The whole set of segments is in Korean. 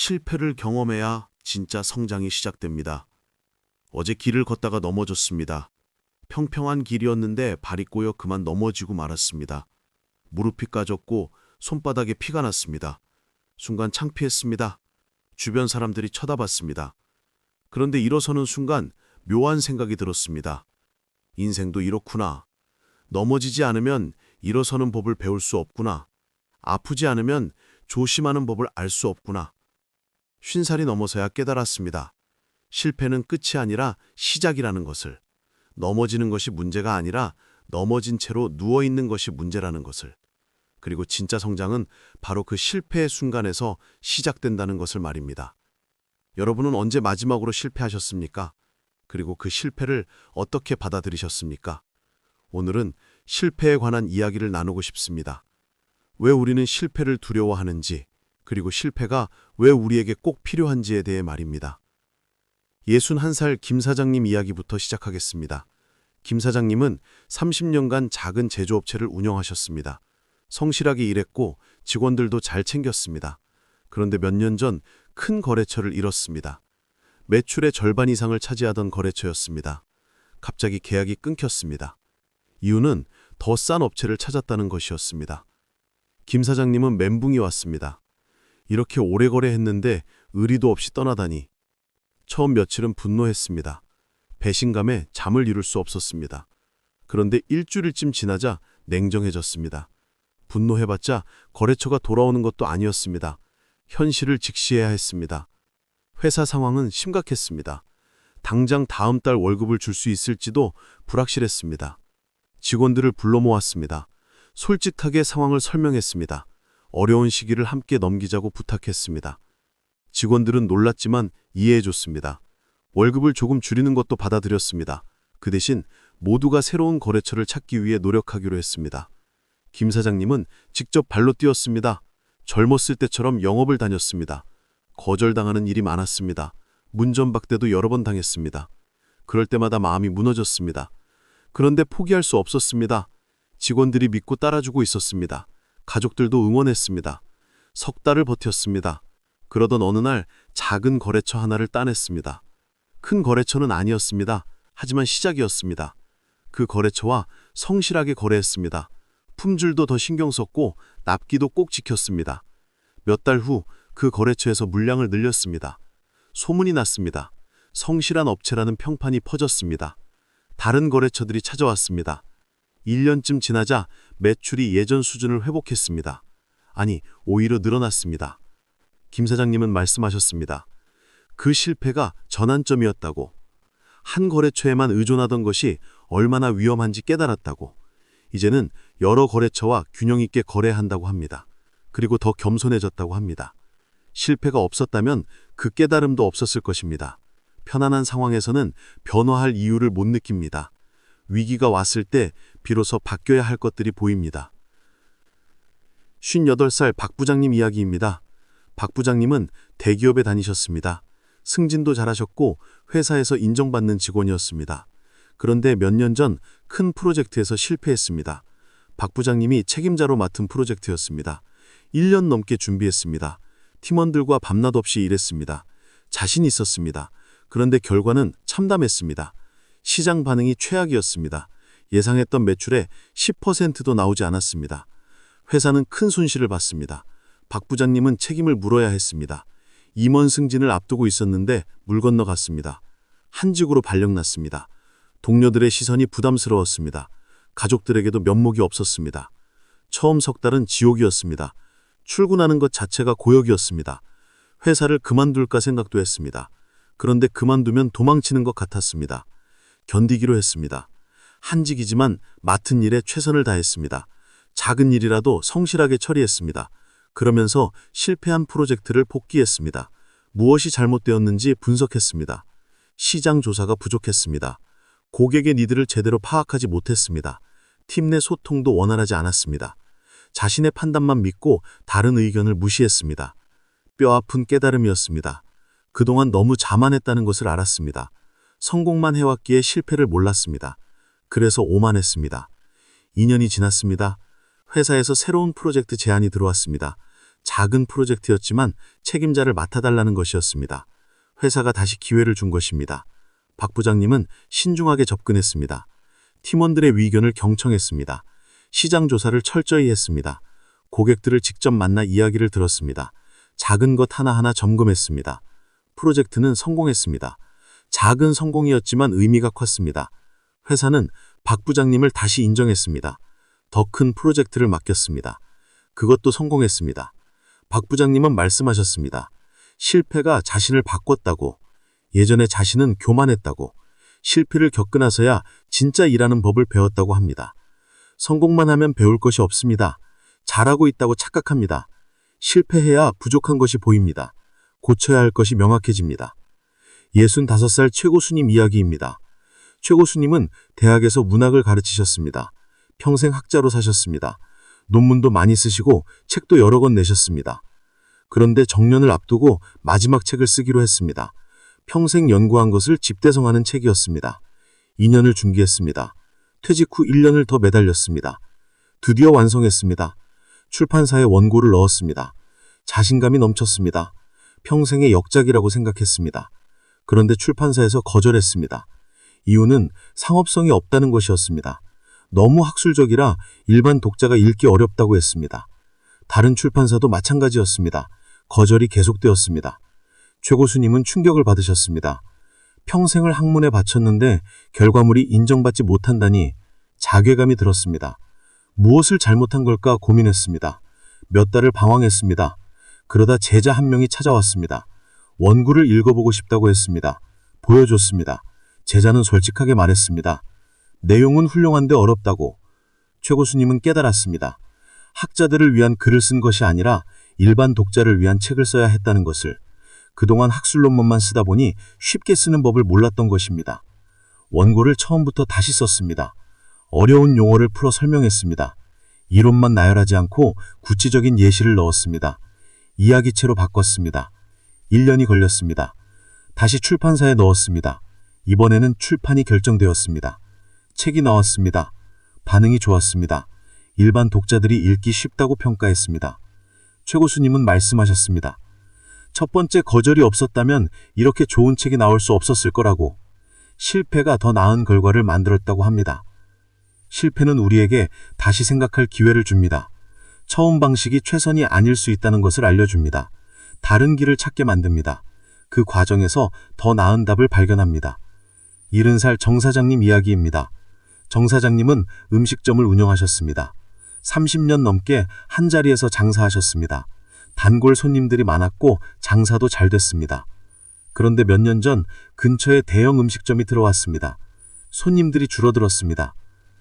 실패를 경험해야 진짜 성장이 시작됩니다. 어제 길을 걷다가 넘어졌습니다. 평평한 길이었는데 발이 꼬여 그만 넘어지고 말았습니다. 무릎이 까졌고 손바닥에 피가 났습니다. 순간 창피했습니다. 주변 사람들이 쳐다봤습니다. 그런데 일어서는 순간 묘한 생각이 들었습니다. 인생도 이렇구나. 넘어지지 않으면 일어서는 법을 배울 수 없구나. 아프지 않으면 조심하는 법을 알 수 없구나. 50살이 넘어서야 깨달았습니다. 실패는 끝이 아니라 시작이라는 것을. 넘어지는 것이 문제가 아니라 넘어진 채로 누워있는 것이 문제라는 것을. 그리고 진짜 성장은 바로 그 실패의 순간에서 시작된다는 것을 말입니다. 여러분은 언제 마지막으로 실패하셨습니까? 그리고 그 실패를 어떻게 받아들이셨습니까? 오늘은 실패에 관한 이야기를 나누고 싶습니다. 왜 우리는 실패를 두려워하는지, 그리고 실패가 왜 우리에게 꼭 필요한지에 대해 말입니다. 61살 김 사장님 이야기부터 시작하겠습니다. 김 사장님은 30년간 작은 제조업체를 운영하셨습니다. 성실하게 일했고 직원들도 잘 챙겼습니다. 그런데 몇 년 전 큰 거래처를 잃었습니다. 매출의 절반 이상을 차지하던 거래처였습니다. 갑자기 계약이 끊겼습니다. 이유는 더 싼 업체를 찾았다는 것이었습니다. 김 사장님은 멘붕이 왔습니다. 이렇게 오래 거래했는데 의리도 없이 떠나다니. 처음 며칠은 분노했습니다. 배신감에 잠을 이룰 수 없었습니다. 그런데 일주일쯤 지나자 냉정해졌습니다. 분노해봤자 거래처가 돌아오는 것도 아니었습니다. 현실을 직시해야 했습니다. 회사 상황은 심각했습니다. 당장 다음 달 월급을 줄 수 있을지도 불확실했습니다. 직원들을 불러 모았습니다. 솔직하게 상황을 설명했습니다. 어려운 시기를 함께 넘기자고 부탁했습니다. 직원들은 놀랐지만 이해해줬습니다. 월급을 조금 줄이는 것도 받아들였습니다. 그 대신 모두가 새로운 거래처를 찾기 위해 노력하기로 했습니다. 김 사장님은 직접 발로 뛰었습니다. 젊었을 때처럼 영업을 다녔습니다. 거절당하는 일이 많았습니다. 문전박대도 여러 번 당했습니다. 그럴 때마다 마음이 무너졌습니다. 그런데 포기할 수 없었습니다. 직원들이 믿고 따라주고 있었습니다. 가족들도 응원했습니다. 석 달을 버텼습니다. 그러던 어느 날 작은 거래처 하나를 따냈습니다. 큰 거래처는 아니었습니다. 하지만 시작이었습니다. 그 거래처와 성실하게 거래했습니다. 품질도 더 신경 썼고 납기도 꼭 지켰습니다. 몇 달 후 그 거래처에서 물량을 늘렸습니다. 소문이 났습니다. 성실한 업체라는 평판이 퍼졌습니다. 다른 거래처들이 찾아왔습니다. 1년쯤 지나자 매출이 예전 수준을 회복했습니다. 아니, 오히려 늘어났습니다. 김 사장님은 말씀하셨습니다. 그 실패가 전환점이었다고. 한 거래처에만 의존하던 것이 얼마나 위험한지 깨달았다고. 이제는 여러 거래처와 균형 있게 거래한다고 합니다. 그리고 더 겸손해졌다고 합니다. 실패가 없었다면 그 깨달음도 없었을 것입니다. 편안한 상황에서는 변화할 이유를 못 느낍니다. 위기가 왔을 때 비로소 바뀌어야 할 것들이 보입니다. 58살 박 부장님 이야기입니다. 박 부장님은 대기업에 다니셨습니다. 승진도 잘하셨고 회사에서 인정받는 직원이었습니다. 그런데 몇 년 전 큰 프로젝트에서 실패했습니다. 박 부장님이 책임자로 맡은 프로젝트였습니다. 1년 넘게 준비했습니다. 팀원들과 밤낮 없이 일했습니다. 자신 있었습니다. 그런데 결과는 참담했습니다. 시장 반응이 최악이었습니다. 예상했던 매출의 10%도 나오지 않았습니다. 회사는 큰 손실을 봤습니다. 박 부장님은 책임을 물어야 했습니다. 임원 승진을 앞두고 있었는데 물 건너갔습니다. 한직으로 발령났습니다. 동료들의 시선이 부담스러웠습니다. 가족들에게도 면목이 없었습니다. 처음 석 달은 지옥이었습니다. 출근하는 것 자체가 고역이었습니다. 회사를 그만둘까 생각도 했습니다. 그런데 그만두면 도망치는 것 같았습니다. 견디기로 했습니다. 한직이지만 맡은 일에 최선을 다했습니다. 작은 일이라도 성실하게 처리했습니다. 그러면서 실패한 프로젝트를 복귀했습니다. 무엇이 잘못되었는지 분석했습니다. 시장 조사가 부족했습니다. 고객의 니드를 제대로 파악하지 못했습니다. 팀 내 소통도 원활하지 않았습니다. 자신의 판단만 믿고 다른 의견을 무시했습니다. 뼈아픈 깨달음이었습니다. 그동안 너무 자만했다는 것을 알았습니다. 성공만 해왔기에 실패를 몰랐습니다. 그래서 오만했습니다. 2년이 지났습니다. 회사에서 새로운 프로젝트 제안이 들어왔습니다. 작은 프로젝트였지만 책임자를 맡아달라는 것이었습니다. 회사가 다시 기회를 준 것입니다. 박 부장님은 신중하게 접근했습니다. 팀원들의 의견을 경청했습니다. 시장 조사를 철저히 했습니다. 고객들을 직접 만나 이야기를 들었습니다. 작은 것 하나하나 점검했습니다. 프로젝트는 성공했습니다. 작은 성공이었지만 의미가 컸습니다. 회사는 박 부장님을 다시 인정했습니다. 더 큰 프로젝트를 맡겼습니다. 그것도 성공했습니다. 박 부장님은 말씀하셨습니다. 실패가 자신을 바꿨다고, 예전에 자신은 교만했다고, 실패를 겪고 나서야 진짜 일하는 법을 배웠다고 합니다. 성공만 하면 배울 것이 없습니다. 잘하고 있다고 착각합니다. 실패해야 부족한 것이 보입니다. 고쳐야 할 것이 명확해집니다. 65살 최고수님 이야기입니다. 최고수님은 대학에서 문학을 가르치셨습니다. 평생 학자로 사셨습니다. 논문도 많이 쓰시고 책도 여러 권 내셨습니다. 그런데 정년을 앞두고 마지막 책을 쓰기로 했습니다. 평생 연구한 것을 집대성하는 책이었습니다. 2년을 준비했습니다. 퇴직 후 1년을 더 매달렸습니다. 드디어 완성했습니다. 출판사에 원고를 넣었습니다. 자신감이 넘쳤습니다. 평생의 역작이라고 생각했습니다. 그런데 출판사에서 거절했습니다. 이유는 상업성이 없다는 것이었습니다. 너무 학술적이라 일반 독자가 읽기 어렵다고 했습니다. 다른 출판사도 마찬가지였습니다. 거절이 계속되었습니다. 최고수님은 충격을 받으셨습니다. 평생을 학문에 바쳤는데 결과물이 인정받지 못한다니 자괴감이 들었습니다. 무엇을 잘못한 걸까 고민했습니다. 몇 달을 방황했습니다. 그러다 제자 한 명이 찾아왔습니다. 원고를 읽어보고 싶다고 했습니다. 보여줬습니다. 제자는 솔직하게 말했습니다. 내용은 훌륭한데 어렵다고. 최고수님은 깨달았습니다. 학자들을 위한 글을 쓴 것이 아니라 일반 독자를 위한 책을 써야 했다는 것을. 그동안 학술 논문만 쓰다 보니 쉽게 쓰는 법을 몰랐던 것입니다. 원고를 처음부터 다시 썼습니다. 어려운 용어를 풀어 설명했습니다. 이론만 나열하지 않고 구체적인 예시를 넣었습니다. 이야기체로 바꿨습니다. 1년이 걸렸습니다. 다시 출판사에 넣었습니다. 이번에는 출판이 결정되었습니다. 책이 나왔습니다. 반응이 좋았습니다. 일반 독자들이 읽기 쉽다고 평가했습니다. 최고수님은 말씀하셨습니다. 첫 번째 거절이 없었다면 이렇게 좋은 책이 나올 수 없었을 거라고. 실패가 더 나은 결과를 만들었다고 합니다. 실패는 우리에게 다시 생각할 기회를 줍니다. 처음 방식이 최선이 아닐 수 있다는 것을 알려줍니다. 다른 길을 찾게 만듭니다. 그 과정에서 더 나은 답을 발견합니다. 70살 정 사장님 이야기입니다. 정 사장님은 음식점을 운영하셨습니다. 30년 넘게 한자리에서 장사하셨습니다. 단골 손님들이 많았고 장사도 잘 됐습니다. 그런데 몇 년 전 근처에 대형 음식점이 들어왔습니다. 손님들이 줄어들었습니다.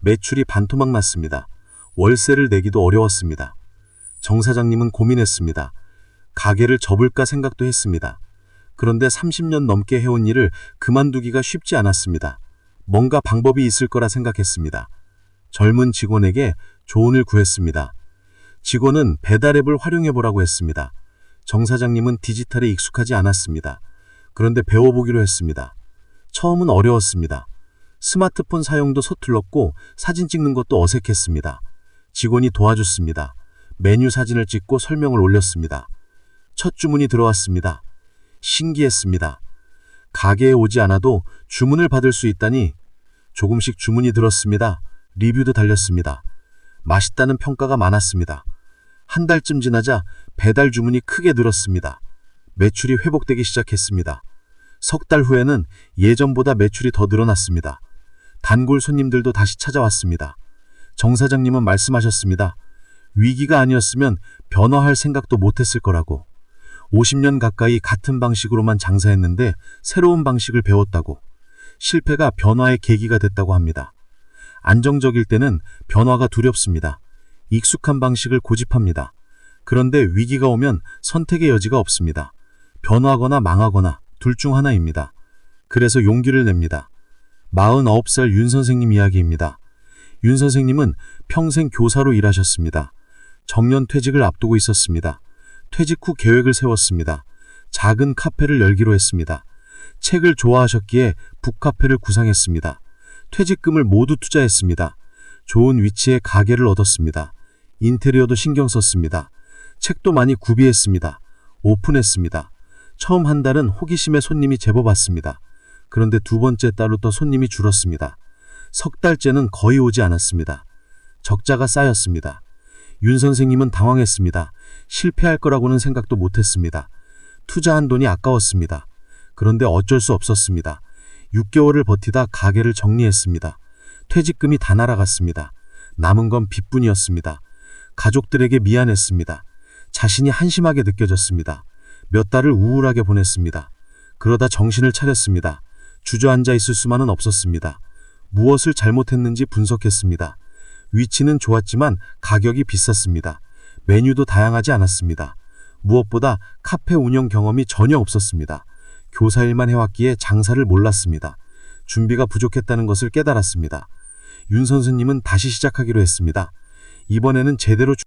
매출이 반토막 났습니다. 월세를 내기도 어려웠습니다. 정 사장님은 고민했습니다. 가게를 접을까 생각도 했습니다. 그런데 30년 넘게 해온 일을 그만두기가 쉽지 않았습니다. 뭔가 방법이 있을 거라 생각했습니다. 젊은 직원에게 조언을 구했습니다. 직원은 배달앱을 활용해보라고 했습니다. 정 사장님은 디지털에 익숙하지 않았습니다. 그런데 배워보기로 했습니다. 처음은 어려웠습니다. 스마트폰 사용도 서툴렀고 사진 찍는 것도 어색했습니다. 직원이 도와줬습니다. 메뉴 사진을 찍고 설명을 올렸습니다. 첫 주문이 들어왔습니다. 신기했습니다. 가게에 오지 않아도 주문을 받을 수 있다니. 조금씩 주문이 들었습니다. 리뷰도 달렸습니다. 맛있다는 평가가 많았습니다. 한 달쯤 지나자 배달 주문이 크게 늘었습니다. 매출이 회복되기 시작했습니다. 석 달 후에는 예전보다 매출이 더 늘어났습니다. 단골 손님들도 다시 찾아왔습니다. 정 사장님은 말씀하셨습니다. 위기가 아니었으면 변화할 생각도 못했을 거라고. 50년 가까이 같은 방식으로만 장사했는데 새로운 방식을 배웠다고. 실패가 변화의 계기가 됐다고 합니다. 안정적일 때는 변화가 두렵습니다. 익숙한 방식을 고집합니다. 그런데 위기가 오면 선택의 여지가 없습니다. 변화하거나 망하거나 둘 중 하나입니다. 그래서 용기를 냅니다. 49살 윤 선생님 이야기입니다. 윤 선생님은 평생 교사로 일하셨습니다. 정년 퇴직을 앞두고 있었습니다. 퇴직 후 계획을 세웠습니다. 작은 카페를 열기로 했습니다. 책을 좋아하셨기에 북카페를 구상했습니다. 퇴직금을 모두 투자했습니다. 좋은 위치에 가게를 얻었습니다. 인테리어도 신경 썼습니다. 책도 많이 구비했습니다. 오픈했습니다. 처음 한 달은 호기심에 손님이 제법 왔습니다. 그런데 두 번째 달부터 손님이 줄었습니다. 석 달째는 거의 오지 않았습니다. 적자가 쌓였습니다. 윤 선생님은 당황했습니다. 실패할 거라고는 생각도 못했습니다. 투자한 돈이 아까웠습니다. 그런데 어쩔 수 없었습니다. 6개월을 버티다 가게를 정리했습니다. 퇴직금이 다 날아갔습니다. 남은 건 빚뿐이었습니다. 가족들에게 미안했습니다. 자신이 한심하게 느껴졌습니다. 몇 달을 우울하게 보냈습니다. 그러다 정신을 차렸습니다. 주저앉아 있을 수만은 없었습니다. 무엇을 잘못했는지 분석했습니다. 위치는 좋았지만 가격이 비쌌습니다. 메뉴도 다양하지 않았습니다. 무엇보다 카페 운영 경험이 전혀 없었습니다. 교사 일만 해왔기에 장사를 몰랐습니다. 준비가 부족했다는 것을 깨달았습니다. 윤 선생님은 다시 시작하기로 했습니다. 이번에는 제대로